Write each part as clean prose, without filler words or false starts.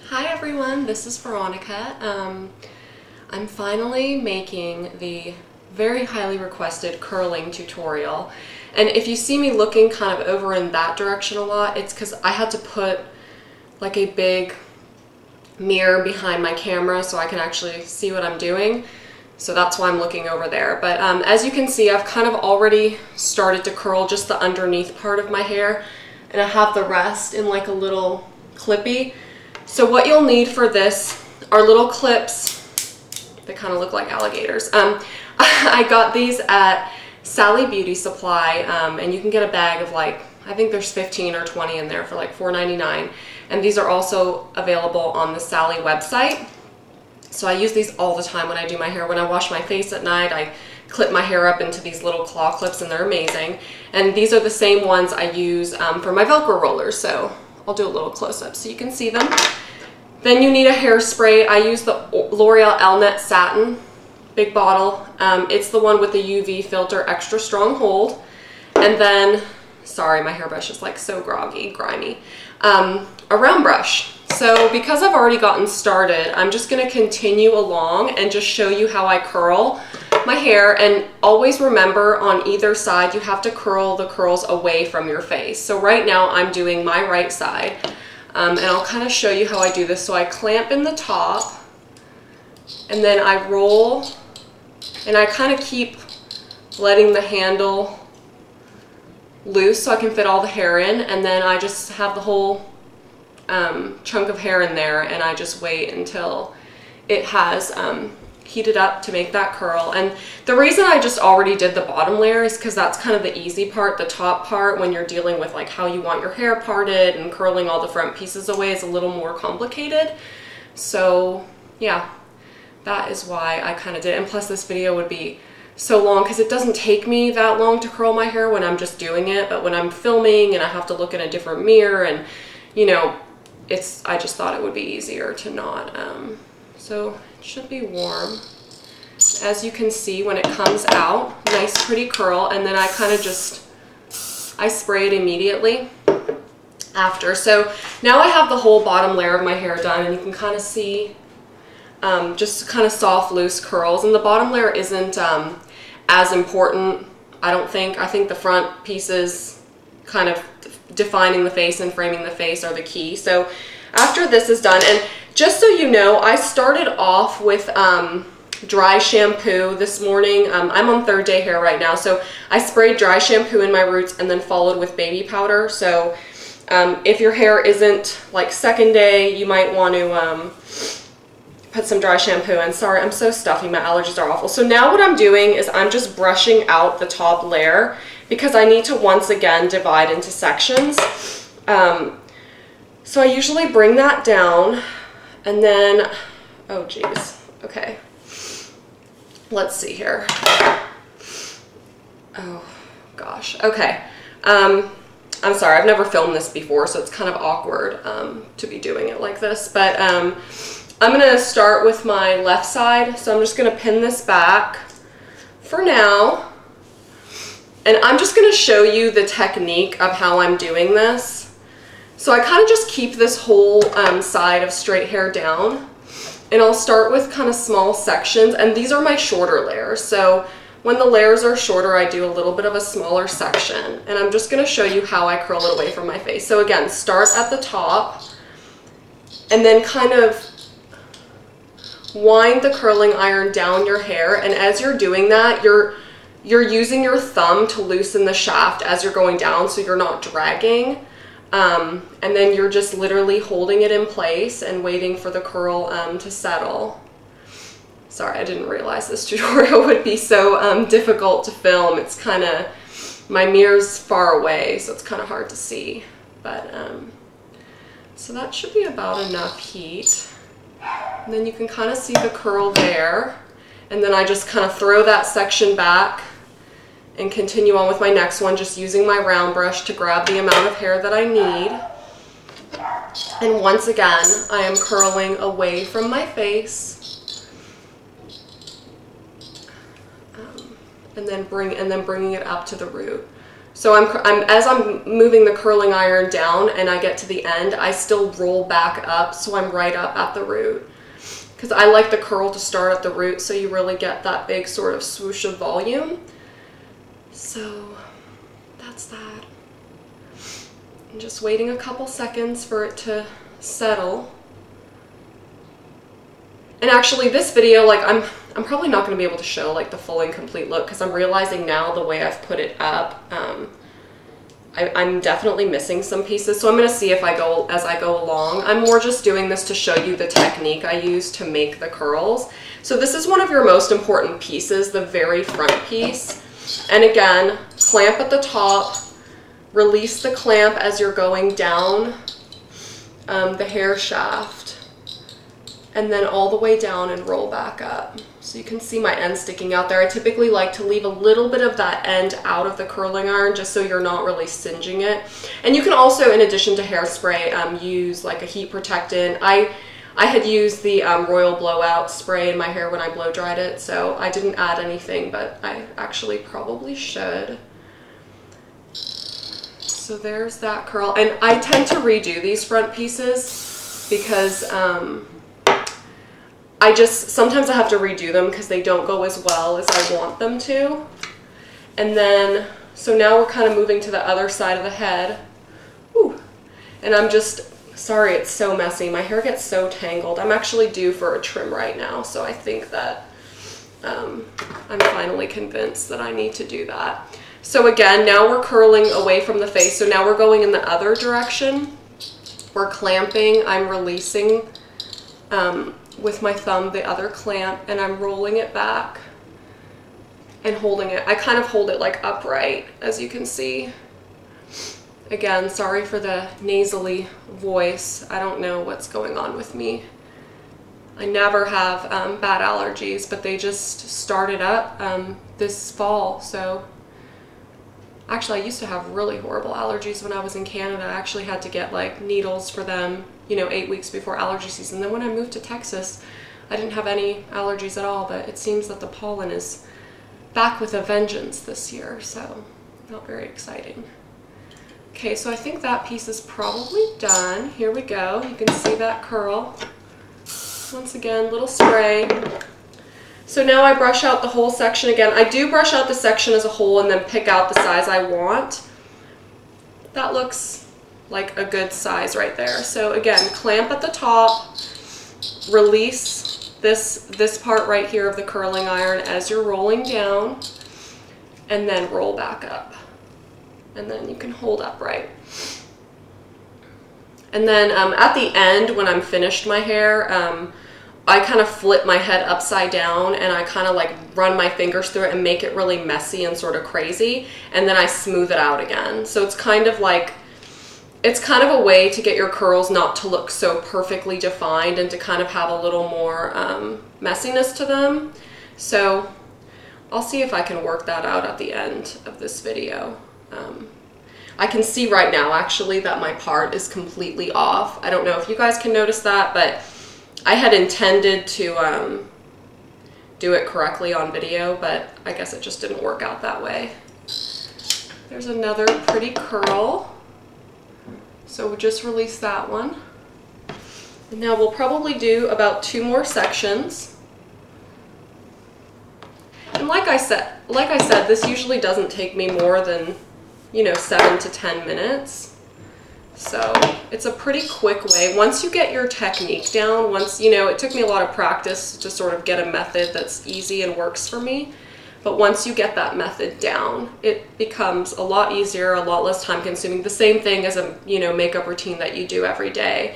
Hi everyone, this is Veronica. I'm finally making the very highly requested curling tutorial. And if you see me looking kind of over in that direction a lot, it's because I had to put like a big mirror behind my camera so I can actually see what I'm doing. So that's why I'm looking over there. But as you can see, I've kind of already started to curl just the underneath part of my hair, and I have the rest in like a little clippy. So what you'll need for this are little clips that kind of look like alligators. I got these at Sally Beauty Supply, and you can get a bag of like, I think there's 15 or 20 in there for like $4.99. And these are also available on the Sally website. So I use these all the time when I do my hair. When I wash my face at night, I clip my hair up into these little claw clips, and they're amazing. And these are the same ones I use for my Velcro rollers. So I'll do a little close-up so you can see them. Then you need a hairspray. I use the L'Oreal Elnet Satin, big bottle. It's the one with the UV filter, extra strong hold. And then, sorry, my hairbrush is like so grimy. A round brush. So because I've already gotten started, I'm just gonna continue along and just show you how I curl my hair. And always remember, on either side, you have to curl the curls away from your face. So right now I'm doing my right side, and I'll kind of show you how I do this. So I clamp in the top, and then I roll, and I kind of keep letting the handle loose so I can fit all the hair in, and then I just have the whole chunk of hair in there, and I just wait until it has heated up to make that curl. And the reason I just already did the bottom layer is because that's kind of the easy part. The top part, when you're dealing with like how you want your hair parted and curling all the front pieces away, is a little more complicated. So yeah, that is why I kind of did it. And plus this video would be so long because it doesn't take me that long to curl my hair when I'm just doing it, but when I'm filming and I have to look in a different mirror, and you know, I just thought it would be easier to not. So it should be warm. As you can see, when it comes out, nice pretty curl, and then I kind of I spray it immediately after. So now I have the whole bottom layer of my hair done, and you can kind of see just kind of soft, loose curls. And the bottom layer isn't as important, I don't think. I think the front pieces kind of defining the face and framing the face are the key. So after this is done, and just so you know, I started off with dry shampoo this morning. I'm on third day hair right now, so I sprayed dry shampoo in my roots and then followed with baby powder. So if your hair isn't like second day, you might want to put some dry shampoo. And sorry, I'm so stuffy, my allergies are awful. So now what I'm doing is I'm just brushing out the top layer because I need to once again divide into sections. So I usually bring that down, and then, oh geez, okay. Let's see here. Oh gosh, okay. I'm sorry, I've never filmed this before, so it's kind of awkward to be doing it like this, but I'm gonna start with my left side. So I'm just gonna pin this back for now, and I'm just gonna show you the technique of how I'm doing this. So I kind of just keep this whole side of straight hair down, and I'll start with kind of small sections, and these are my shorter layers. So when the layers are shorter, I do a little bit of a smaller section, and I'm just going to show you how I curl it away from my face. So again, start at the top, and then kind of wind the curling iron down your hair, and as you're doing that, you're using your thumb to loosen the shaft as you're going down, so you're not dragging. And then you're just literally holding it in place and waiting for the curl to settle. Sorry, I didn't realize this tutorial would be so difficult to film. It's kind of, my mirror's far away, so it's kind of hard to see. But so that should be about enough heat. And then you can kind of see the curl there. And then I just kind of throw that section back and continue on with my next one, just using my round brush to grab the amount of hair that I need. And once again, I am curling away from my face, and then bringing it up to the root. So as I'm moving the curling iron down and I get to the end, I still roll back up so I'm right up at the root. Because I like the curl to start at the root so you really get that big sort of swoosh of volume. So that's that. I'm just waiting a couple seconds for it to settle. And actually this video, like I'm probably not going to be able to show like the full and complete look because I'm realizing now the way I've put it up, I'm definitely missing some pieces. So I'm going to see if as I go along. I'm more just doing this to show you the technique I use to make the curls. So this is one of your most important pieces, the very front piece. And again, clamp at the top, release the clamp as you're going down the hair shaft. And then all the way down and roll back up. So you can see my end sticking out there. I typically like to leave a little bit of that end out of the curling iron just so you're not really singeing it. And you can also, in addition to hairspray, use like a heat protectant. I had used the Royal Blowout spray in my hair when I blow dried it, so I didn't add anything, but I actually probably should. So there's that curl. And I tend to redo these front pieces because sometimes I have to redo them because they don't go as well as I want them to. And then, so now we're kind of moving to the other side of the head. Ooh. And I'm just, sorry it's so messy. My hair gets so tangled. I'm actually due for a trim right now, so I think that I'm finally convinced that I need to do that. So again, now we're curling away from the face. So now we're going in the other direction. We're clamping, I'm releasing with my thumb the other clamp, and I'm rolling it back and holding it. I kind of hold it like upright, as you can see. Again, sorry for the nasally voice. I don't know what's going on with me. I never have bad allergies, but they just started up this fall. So actually, I used to have really horrible allergies when I was in Canada. I actually had to get like needles for them, you know, 8 weeks before allergy season. Then when I moved to Texas, I didn't have any allergies at all, but it seems that the pollen is back with a vengeance this year, so not very exciting. Okay, so I think that piece is probably done. Here we go. You can see that curl. Once again, little spray. So now I brush out the whole section again. I do brush out the section as a whole and then pick out the size I want. That looks like a good size right there. So again, clamp at the top, release this part right here of the curling iron as you're rolling down, and then roll back up. And then you can hold upright. And then at the end, when I'm finished my hair, I kind of flip my head upside down and I kind of like run my fingers through it and make it really messy and sort of crazy. And then I smooth it out again. So it's kind of like, it's kind of a way to get your curls not to look so perfectly defined and to kind of have a little more messiness to them. So I'll see if I can work that out at the end of this video. I can see right now actually that my part is completely off. I don't know if you guys can notice that, but I had intended to do it correctly on video, but I guess it just didn't work out that way. There's another pretty curl. So we'll just release that one. And now we'll probably do about 2 more sections. And like I said, this usually doesn't take me more than, you know, 7 to 10 minutes. So it's a pretty quick way. Once you get your technique down, you know, it took me a lot of practice to sort of get a method that's easy and works for me. But once you get that method down, it becomes a lot easier, a lot less time consuming. The same thing as a, you know, makeup routine that you do every day.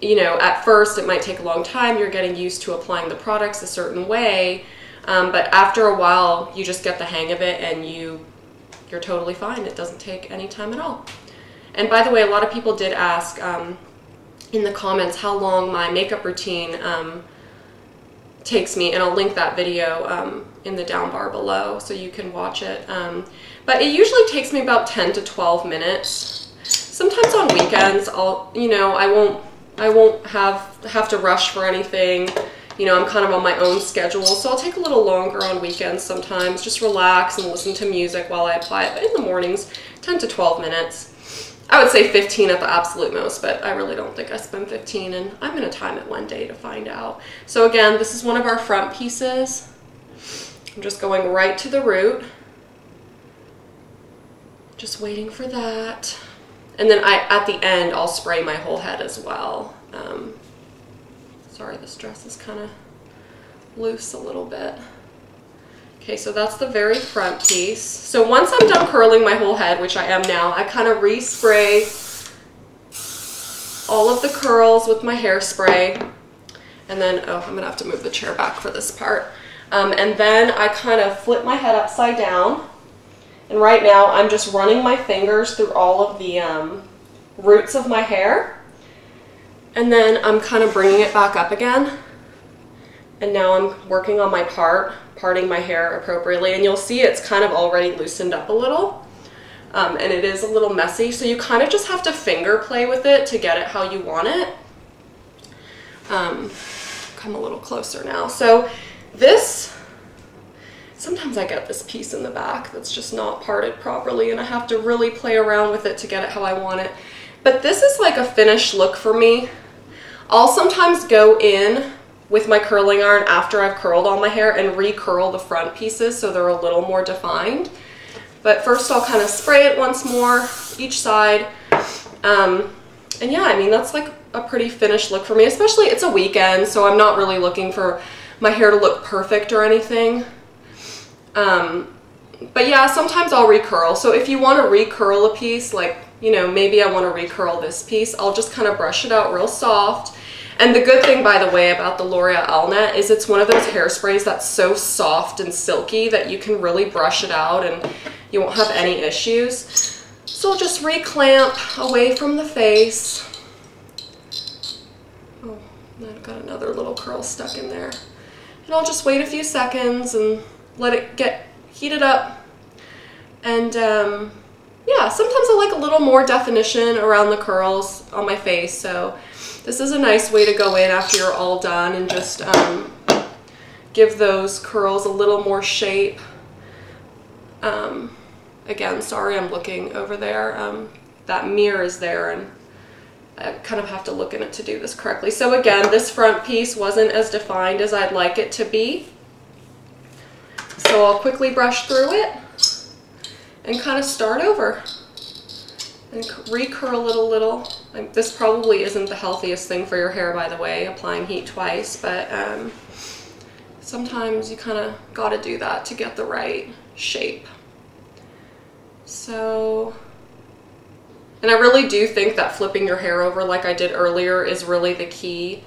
You know, at first it might take a long time. You're getting used to applying the products a certain way. But after a while, you just get the hang of it and you're totally fine. It doesn't take any time at all. And by the way, a lot of people did ask in the comments how long my makeup routine takes me, and I'll link that video in the down bar below so you can watch it. But it usually takes me about 10 to 12 minutes. Sometimes on weekends, I won't have to rush for anything. you know, I'm kind of on my own schedule, so I'll take a little longer on weekends sometimes, just relax and listen to music while I apply it. But in the mornings, 10 to 12 minutes. I would say 15 at the absolute most, but I really don't think I spend 15, and I'm gonna time it one day to find out. So again, this is one of our front pieces. I'm just going right to the root. Just waiting for that. And then at the end, I'll spray my whole head as well. Sorry, this dress is kind of loose a little bit. Okay, so that's the very front piece. So once I'm done curling my whole head, which I am now, I kind of respray all of the curls with my hairspray. And then, oh, I'm gonna have to move the chair back for this part. And then I kind of flip my head upside down. And right now I'm just running my fingers through all of the roots of my hair. And then I'm kind of bringing it back up again. And now I'm working on my parting my hair appropriately. And you'll see it's kind of already loosened up a little. And it is a little messy. So you kind of just have to finger play with it to get it how you want it. Come a little closer now. So this, sometimes I get this piece in the back that's just not parted properly, and I have to really play around with it to get it how I want it. But this is like a finished look for me. I'll sometimes go in with my curling iron after I've curled all my hair and re-curl the front pieces so they're a little more defined. But first I'll kind of spray it once more, each side. And yeah, I mean, that's like a pretty finished look for me, especially it's a weekend, so I'm not really looking for my hair to look perfect or anything. But yeah, sometimes I'll recurl. So if you want to recurl a piece, like, you know, maybe I want to recurl this piece, I'll just kind of brush it out real soft. And the good thing, by the way, about the L'Oreal Net is it's one of those hairsprays that's so soft and silky that you can really brush it out and you won't have any issues. So I'll just reclamp away from the face. Oh, I've got another little curl stuck in there. And I'll just wait a few seconds and let it get heated up. And yeah, sometimes I like a little more definition around the curls on my face, so this is a nice way to go in after you're all done and just give those curls a little more shape. Again, sorry, I'm looking over there. That mirror is there and I kind of have to look in it to do this correctly. So again, this front piece wasn't as defined as I'd like it to be. So I'll quickly brush through it and kind of start over and recurl it a little. This probably isn't the healthiest thing for your hair, by the way, applying heat twice, but sometimes you kind of got to do that to get the right shape. So, and I really do think that flipping your hair over like I did earlier is really the key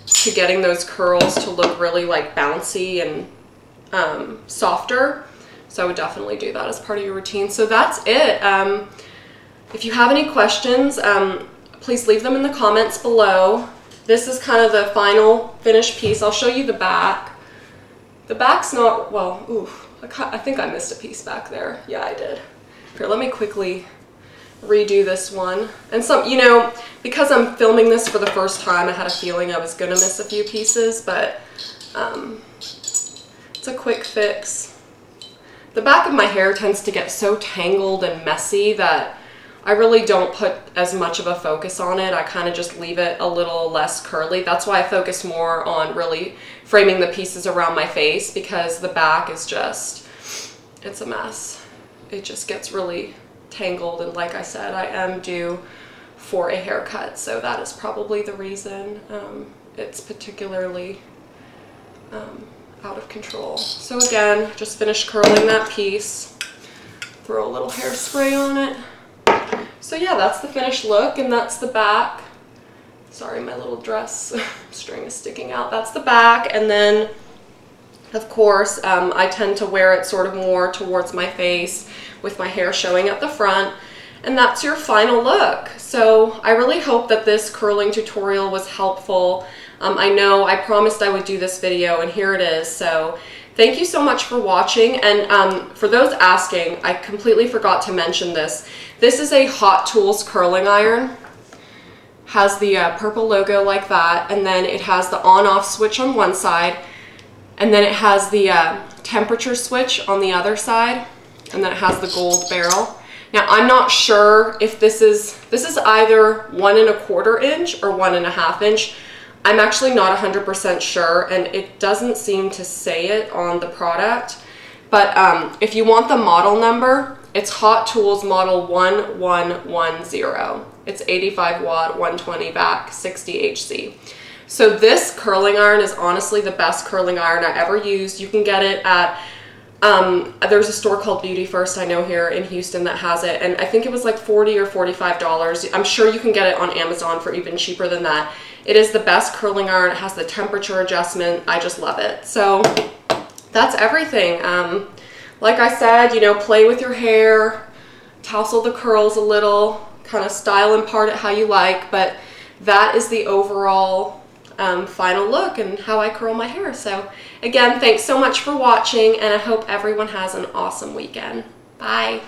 to getting those curls to look really like bouncy and softer. So I would definitely do that as part of your routine. So that's it. If you have any questions, please leave them in the comments below. This is kind of the final finished piece. I'll show you the back. The back's not, well, ooh, I think I missed a piece back there. Yeah, I did. Here, let me quickly redo this one. And some, you know, because I'm filming this for the first time, I had a feeling I was gonna miss a few pieces, but it's a quick fix. The back of my hair tends to get so tangled and messy that I really don't put as much of a focus on it. I kind of just leave it a little less curly. That's why I focus more on really framing the pieces around my face, because the back is just, it's a mess. It just gets really tangled, and like I said, I am due for a haircut, so that is probably the reason it's particularly out of control. So again, just finished curling that piece. Throw a little hairspray on it. So yeah, that's the finished look, and that's the back. Sorry, my little dress string is sticking out. That's the back, and then of course I tend to wear it sort of more towards my face with my hair showing at the front, and that's your final look. So I really hope that this curling tutorial was helpful. I know I promised I would do this video, and here it is. So thank you so much for watching, and for those asking, I completely forgot to mention this. This is a Hot Tools curling iron, has the purple logo like that, and then it has the on-off switch on one side, and then it has the temperature switch on the other side, and then it has the gold barrel. Now I'm not sure if this is either 1 1/4 inch or 1 1/2 inch. I'm actually not 100% sure, and it doesn't seem to say it on the product. But if you want the model number, it's Hot Tools model 1110. It's 85 watt, 120 vac, 60 HC. So this curling iron is honestly the best curling iron I ever used. You can get it at, there's a store called Beauty First I know here in Houston that has it, and I think it was like $40 or $45. I'm sure you can get it on Amazon for even cheaper than that. It is the best curling iron. It has the temperature adjustment. I just love it. So that's everything. Like I said, you know, play with your hair, tousle the curls a little, kind of style and part it how you like, but that is the overall final look and how I curl my hair. So again, thanks so much for watching, and I hope everyone has an awesome weekend. Bye.